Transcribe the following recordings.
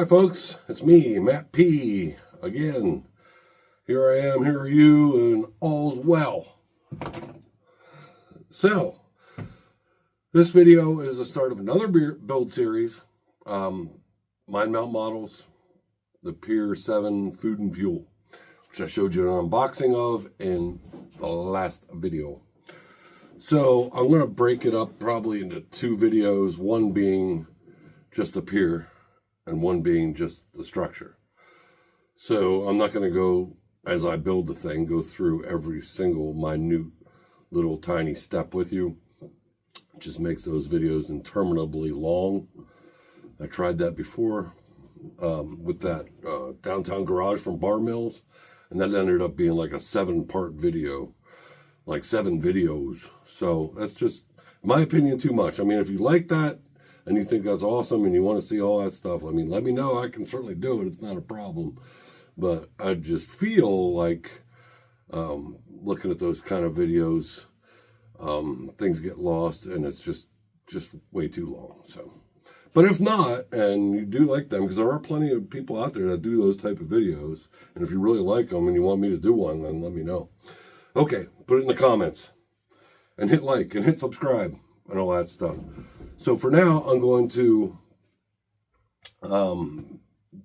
Hi folks, it's me, Matt P. Again, here I am, here are you, and all's well. So, this video is the start of another build series. Mind mount models, the Pier 7 food and fuel, which I showed you an unboxing of in the last video. So, I'm going to break it up probably into two videos, one being just the pier and one being just the structure. So I'm not going to go, as I build the thing, go through every single minute little tiny step with you. It just makes those videos interminably long. I tried that before with that downtown garage from Bar Mills, and that ended up being like a 7-part video, like 7 videos. So that's just, in my opinion, too much. I mean, if you like that, and you think that's awesome and you want to see all that stuff, I mean, let me know. I can certainly do it. It's not a problem. But I just feel like looking at those kind of videos, things get lost and it's just way too long. So, but if not, and you do like them, because there are plenty of people out there that do those type of videos, and if you really like them and you want me to do one, then let me know. Okay, put it in the comments and hit like and hit subscribe and all that stuff. So for now, I'm going to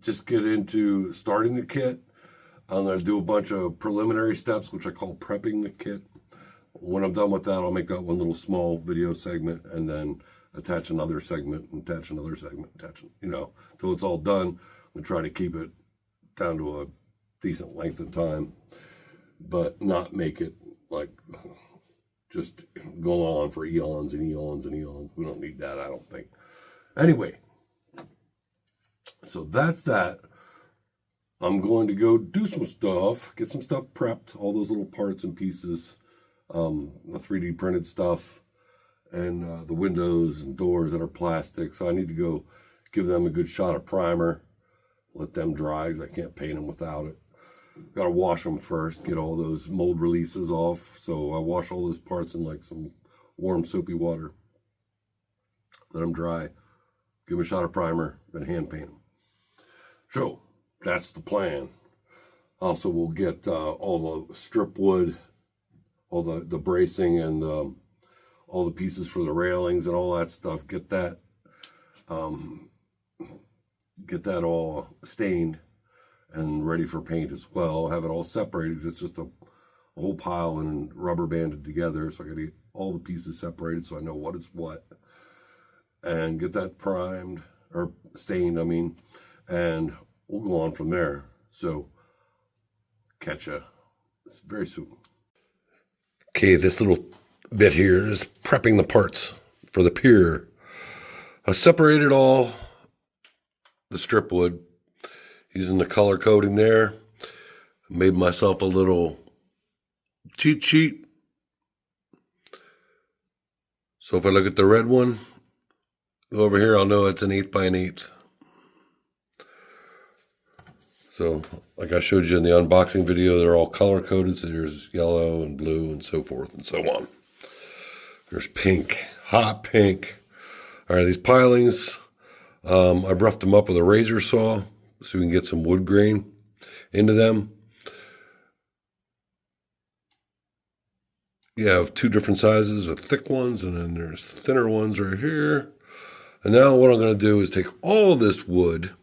just get into starting the kit. I'm going to do a bunch of preliminary steps, which I call prepping the kit. When I'm done with that, I'll make that one little small video segment and then attach another segment, attach another segment, till it's all done. I'm going to try to keep it down to a decent length of time, but not make it like just go on for eons and eons and eons. We don't need that, I don't think. Anyway, so that's that. I'm going to go do some stuff, get some stuff prepped, all those little parts and pieces, the 3D printed stuff, and the windows and doors that are plastic. So I need to go give them a good shot of primer, let them dry, because I can't paint them without it. Got to wash them first, get all those mold releases off. So I wash all those parts in like some warm soapy water. Let them dry, give them a shot of primer, then hand paint them. So that's the plan. Also, we'll get all the strip wood, all the bracing and all the pieces for the railings and all that stuff. Get that all stained and ready for paint as well. Have it all separated because it's just a whole pile and rubber banded together. So I got to get all the pieces separated so I know what is what. And get that primed, or stained, I mean. And we'll go on from there. So, catch ya very soon. Okay, this little bit here is prepping the parts for the pier. I separated all the strip wood using the color coding there. Made myself a little cheat sheet. So if I look at the red one, go over here, I'll know it's an 8 by 1/8. So like I showed you in the unboxing video, they're all color coded. So there's yellow and blue and so forth and so on. There's pink, hot pink. All right, these pilings, I've roughed them up with a razor saw so we can get some wood grain into them. You have 2 different sizes of thick ones, and then there's thinner ones right here. And now what I'm going to do is take all this wood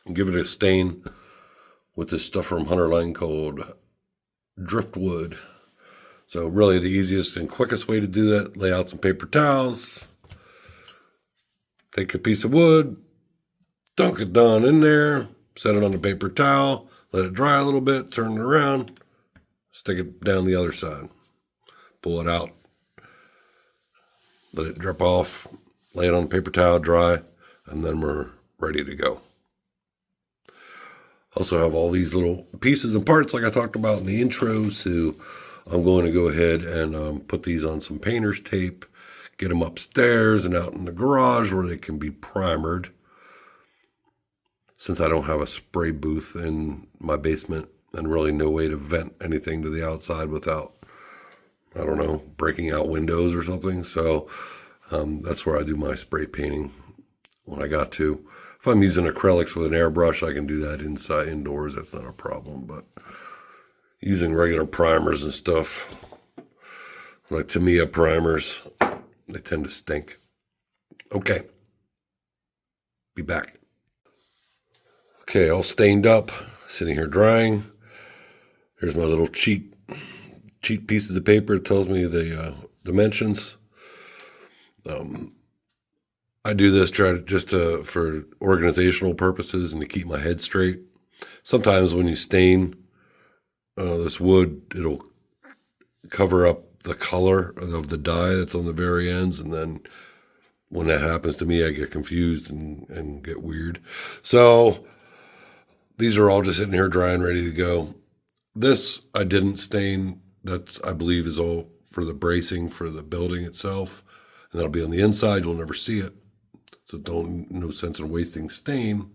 and give it a stain with this stuff from Hunterline called driftwood. So really the easiest and quickest way to do that, lay out some paper towels, take a piece of wood, dunk it down in there, set it on the paper towel, let it dry a little bit, turn it around, stick it down the other side, pull it out, let it drip off, lay it on the paper towel, dry, and then we're ready to go. Also have all these little pieces and parts like I talked about in the intro, so I'm going to go ahead and put these on some painter's tape, get them upstairs and out in the garage where they can be primered. Since I don't have a spray booth in my basement and really no way to vent anything to the outside without, I don't know, breaking out windows or something. So that's where I do my spray painting when I got to. If I'm using acrylics with an airbrush, I can do that indoors. That's not a problem. But using regular primers and stuff, like Tamiya primers, they tend to stink. Okay. Be back. Okay, all stained up, sitting here drying. Here's my little cheat pieces of paper. It tells me the dimensions. I do this for organizational purposes and to keep my head straight. Sometimes when you stain this wood, it'll cover up the color of the dye that's on the very ends, and then when that happens to me, I get confused and get weird. So these are all just sitting here drying, ready to go. This I didn't stain. That's, I believe, is all for the bracing for the building itself, and that'll be on the inside. You'll never see it, so no sense in wasting stain.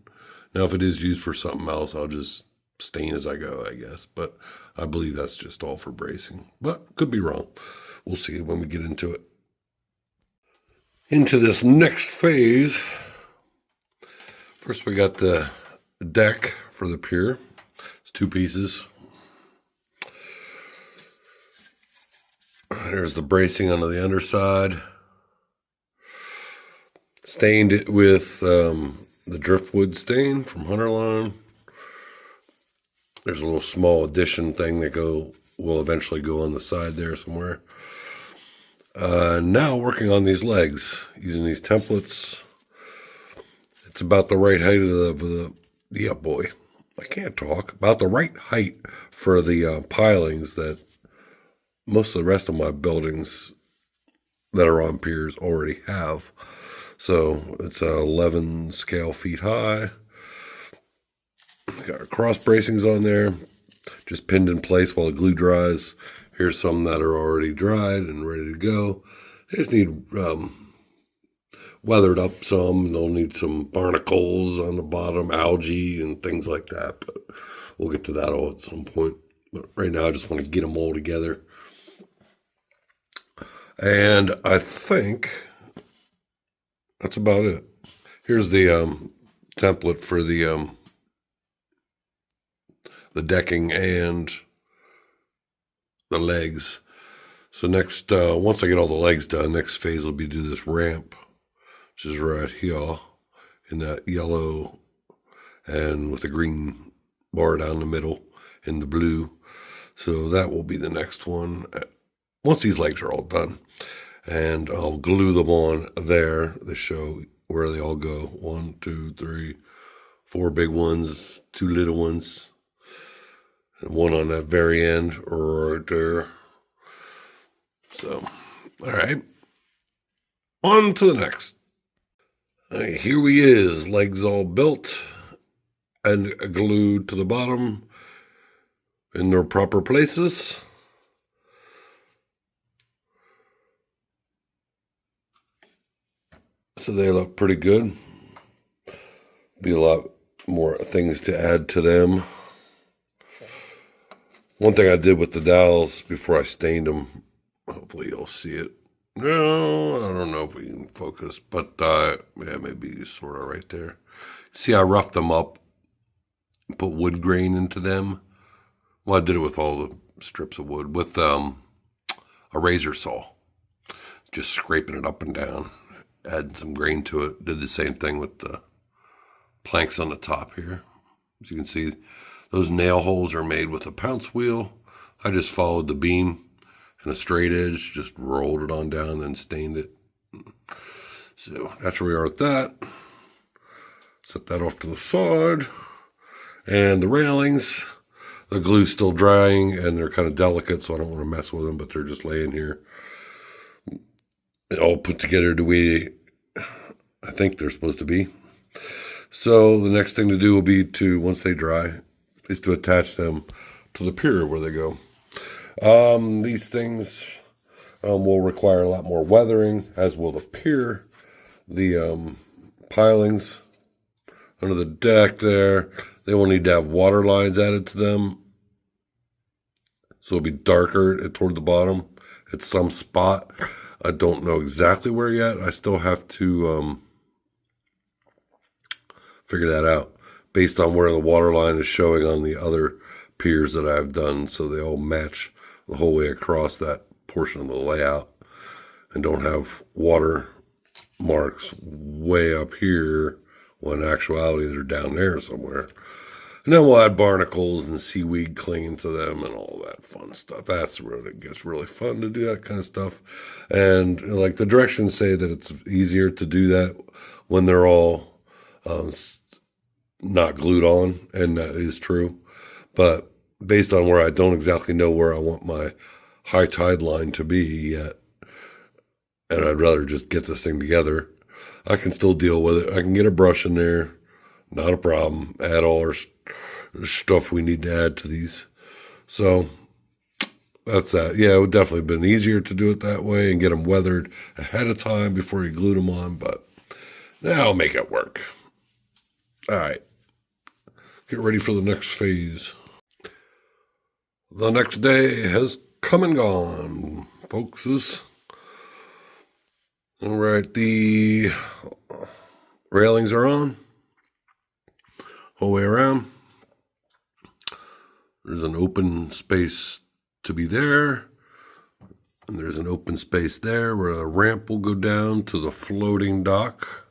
Now, if it is used for something else, I'll just stain as I go, I guess. But I believe that's just all for bracing. But could be wrong. We'll see when we get into it. Into this next phase. First, we got the deck for the pier. It's 2 pieces. There's the bracing onto the underside. Stained it with the driftwood stain from Hunterline. There's a little small addition thing that will eventually go on the side there somewhere. Now working on these legs, using these templates. It's about the right height of yeah, boy, I can't talk. About the right height for the pilings that most of the rest of my buildings that are on piers already have. So it's 11 scale feet high. Got cross bracings on there, just pinned in place while the glue dries. Here's some that are already dried and ready to go. They just need weathered up some. They'll need some barnacles on the bottom, algae and things like that. But we'll get to that all at some point. But right now I just want to get them all together. And I think that's about it. Here's the template for the decking and the legs. So next, once I get all the legs done, next phase will be to do this ramp, which is right here in that yellow and with the green bar down the middle in the blue. So that will be the next one. Once these legs are all done, and I'll glue them on there to show where they all go. 1, 2, 3, 4 big ones, 2 little ones, and one on that very end right there. So, all right, on to the next. All right, here he is, legs all built and glued to the bottom in their proper places. So they look pretty good. Be a lot more things to add to them. One thing I did with the dowels before I stained them, hopefully you'll see it. No, I don't know if we can focus, but yeah, maybe sort of right there. See, I roughed them up, put wood grain into them. Well, I did it with all the strips of wood with a razor saw, just scraping it up and down. Add some grain to it. Did the same thing with the planks on the top here. As you can see, those nail holes are made with a pounce wheel. I just followed the beam and a straight edge, just rolled it on down, then stained it. So that's where we are with that. Set that off to the side. And the railings, the glue's still drying and they're kind of delicate, so I don't want to mess with them, but they're just laying here. All put together the way I think they're supposed to be. So the next thing to do will be to, once they dry, is to attach them to the pier where they go. These things will require a lot more weathering, as will the pier. The pilings under the deck there, they will need to have water lines added to them. So it'll be darker toward the bottom at some spot. I don't know exactly where yet. I still have to figure that out based on where the water line is showing on the other piers that I've done, so they all match the whole way across that portion of the layout and don't have water marks way up here when in actuality they're down there somewhere. And then we'll add barnacles and seaweed clinging to them and all that fun stuff. That's where it gets really fun to do that kind of stuff. And like the directions say that it's easier to do that when they're all not glued on, and that is true. But based on where I don't exactly know where I want my high tide line to be yet, and I'd rather just get this thing together, I can still deal with it. I can get a brush in there, not a problem. Add all our stuff we need to add to these. So that's that. Yeah, it would definitely have been easier to do it that way and get them weathered ahead of time before you glued them on, but now I'll make it work. All right. Get ready for the next phase. The next day has come and gone, folks. All right, the railings are on, whole way around. There's an open space to be there, and there's an open space there where a ramp will go down to the floating dock,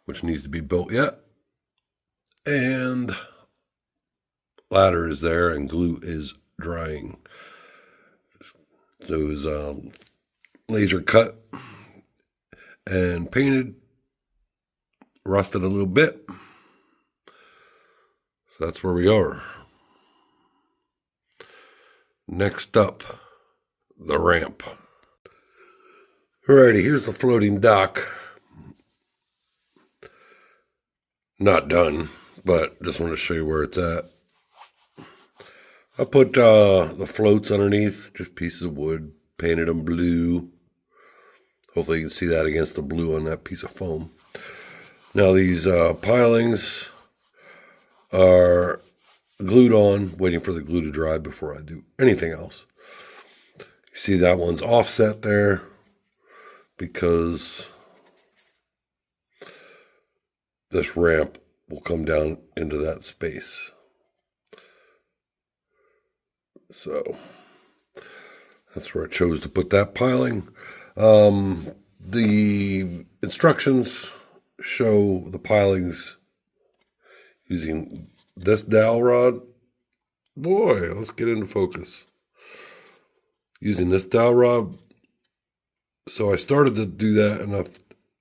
which needs to be built yet. And ladder is there, and glue is drying. So it was laser cut and painted, rusted a little bit. So that's where we are. Next up, the ramp. Alrighty, here's the floating dock. Not done, but just want to show you where it's at. I put the floats underneath, just pieces of wood, painted them blue. Hopefully you can see that against the blue on that piece of foam. Now these pilings are glued on, waiting for the glue to dry before I do anything else. You see that one's offset there because this ramp will come down into that space. So that's where I chose to put that piling. The instructions show the pilings using this dowel rod. Boy, let's get into focus. Using this dowel rod. So I started to do that, and I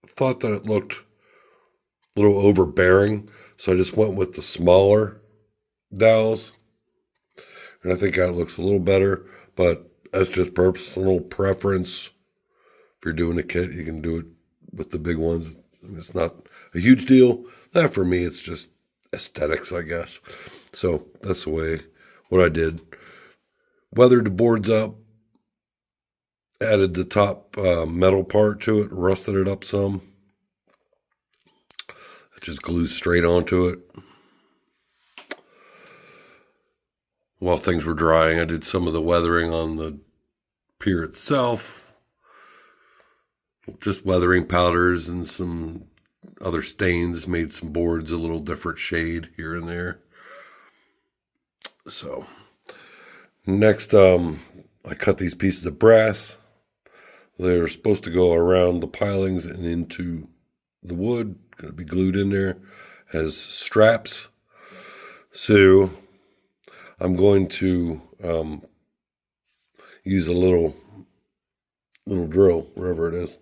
thought that it looked a little overbearing. So I just went with the smaller dowels. And I think that looks a little better, but that's just personal preference. If you're doing a kit, you can do it with the big ones. It's not a huge deal. That for me, it's just aesthetics, I guess. So that's the way, what I did. Weathered the boards up, added the top metal part to it, rusted it up some. It just glues straight onto it. While things were drying, I did some of the weathering on the pier itself. Just weathering powders and some other stains, made some boards a little different shade here and there. So next, I cut these pieces of brass. They're supposed to go around the pilings and into the wood. Going to be glued in there as straps. So I'm going to use a little drill, wherever it is.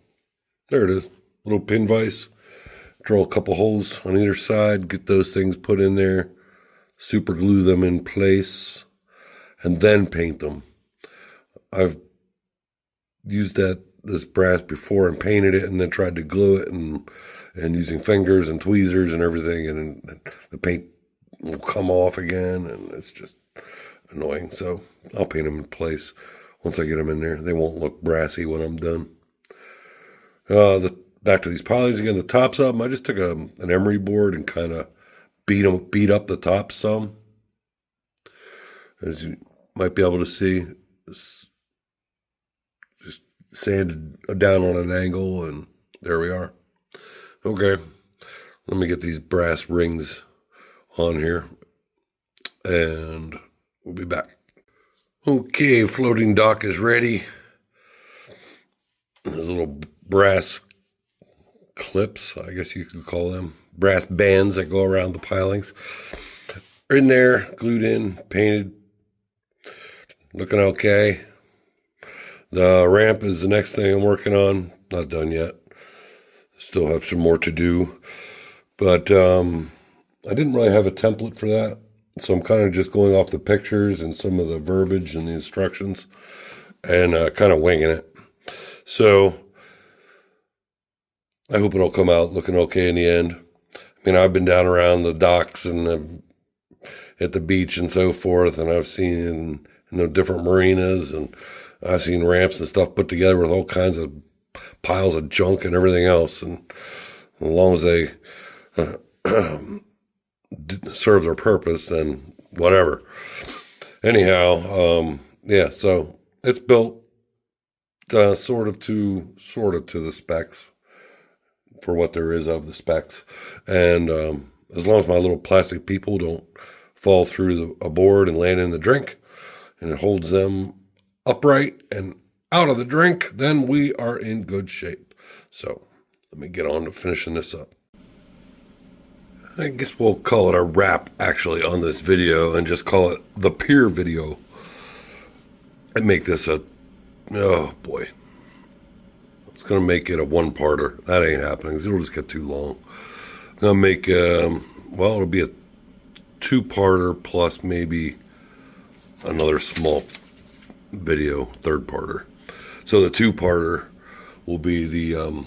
There it is, little pin vise. Drill a couple holes on either side, get those things put in there, super glue them in place, and then paint them. I've used this brass before and painted it, and then tried to glue it and using fingers and tweezers and everything, and the paint will come off again, and it's just annoying. So I'll paint them in place once I get them in there. They won't look brassy when I'm done. Back to these pilings again. The tops of them, I just took an emery board and kind of beat up the tops some. As you might be able to see, just sanded down on an angle, and there we are. Okay, Let me get these brass rings on here, and we'll be back. Okay, floating dock is ready. There's little brass clips, I guess you could call them. Brass bands that go around the pilings. They're in there, glued in, painted. Looking okay. The ramp is the next thing I'm working on. Not done yet. Still have some more to do. But I didn't really have a template for that. So I'm kind of just going off the pictures and some of the verbiage and the instructions and kind of winging it. So I hope it'll come out looking okay in the end. I mean, I've been down around the docks and at the beach and so forth, and I've seen in the different marinas, and I've seen ramps and stuff put together with all kinds of piles of junk and everything else. And as long as they serve their purpose, then whatever. Anyhow, yeah, so it's built sort of to the specs for what there is of the specs. And as long as my little plastic people don't fall through a board and land in the drink, and it holds them upright and out of the drink, then we are in good shape. So let me get on to finishing this up. I guess we'll call it a wrap, actually, on this video, and just call it the Pier video. And make this oh boy. I was going to make it a one-parter. That ain't happening, it'll just get too long. I'm going to make, well, it'll be a two-parter plus maybe another small video, third-parter. So the two-parter will be the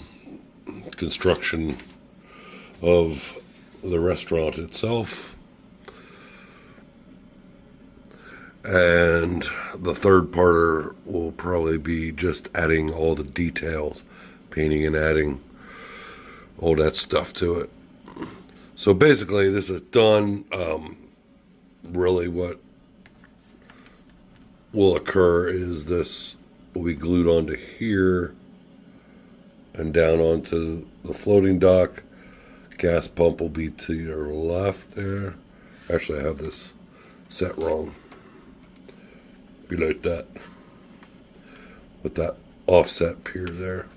construction of the restaurant itself, and the third parter will probably be just adding all the details, painting and adding all that stuff to it. So basically this is done. Really what will occur is this will be glued onto here and down onto the floating dock. Gas pump will be to your left there. Actually, I have this set wrong. Be like that. With that offset pier there.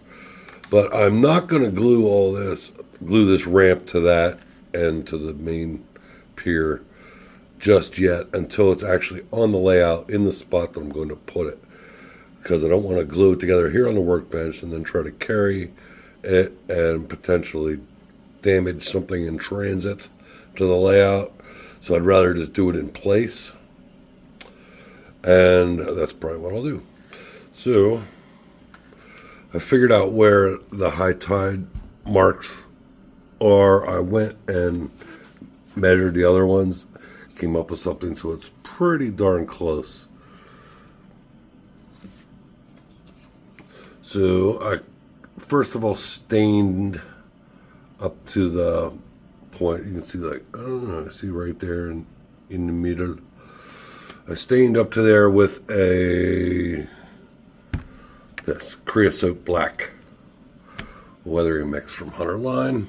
But I'm not going to glue this ramp to that and to the main pier just yet until it's actually on the layout in the spot that I'm going to put it. Because I don't want to glue it together here on the workbench and then try to carry it and potentially damage something in transit to the layout. So I'd rather just do it in place, and that's probably what I'll do. So I figured out where the high tide marks are. I went and measured the other ones, came up with something, so it's pretty darn close. So I first of all stained up to the point. You can see, like, I don't know, see right there in the middle. I stained up to there with this creosote black weathering mix from Hunter Line.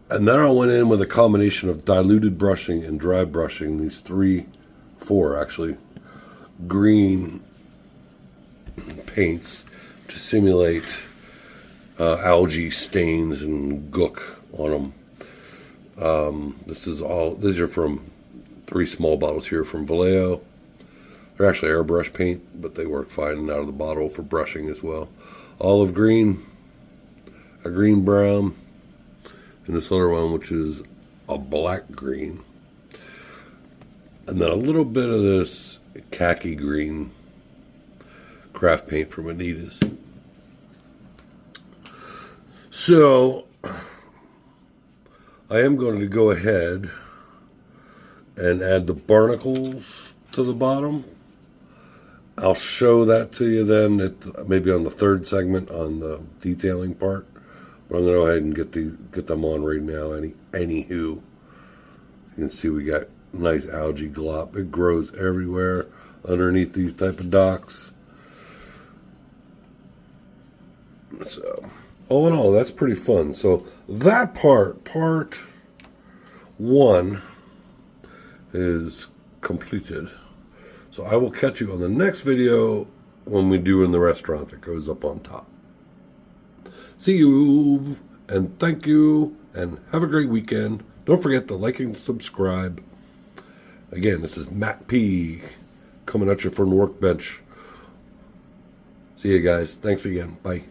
And then I went in with a combination of diluted brushing and dry brushing, these four actually, green paints to simulate algae stains and gook on them. These are from 3 small bottles here from Vallejo. They're actually airbrush paint, but they work fine out of the bottle for brushing as well. Olive green, a green brown, and this other one, which is a black green. And then a little bit of this khaki green craft paint from Anita's. So I am going to go ahead and add the barnacles to the bottom. I'll show that to you then, maybe on the third segment on the detailing part. But I'm going to go ahead and get them on right now. Anywho, you can see we got nice algae glop. It grows everywhere underneath these type of docks. So all in all, that's pretty fun. So that part one, is completed. So I will catch you on the next video when we do in the restaurant that goes up on top. See you, and thank you, and have a great weekend. Don't forget to like and subscribe. Again, this is Matt P. coming at you from the workbench. See you guys. Thanks again. Bye.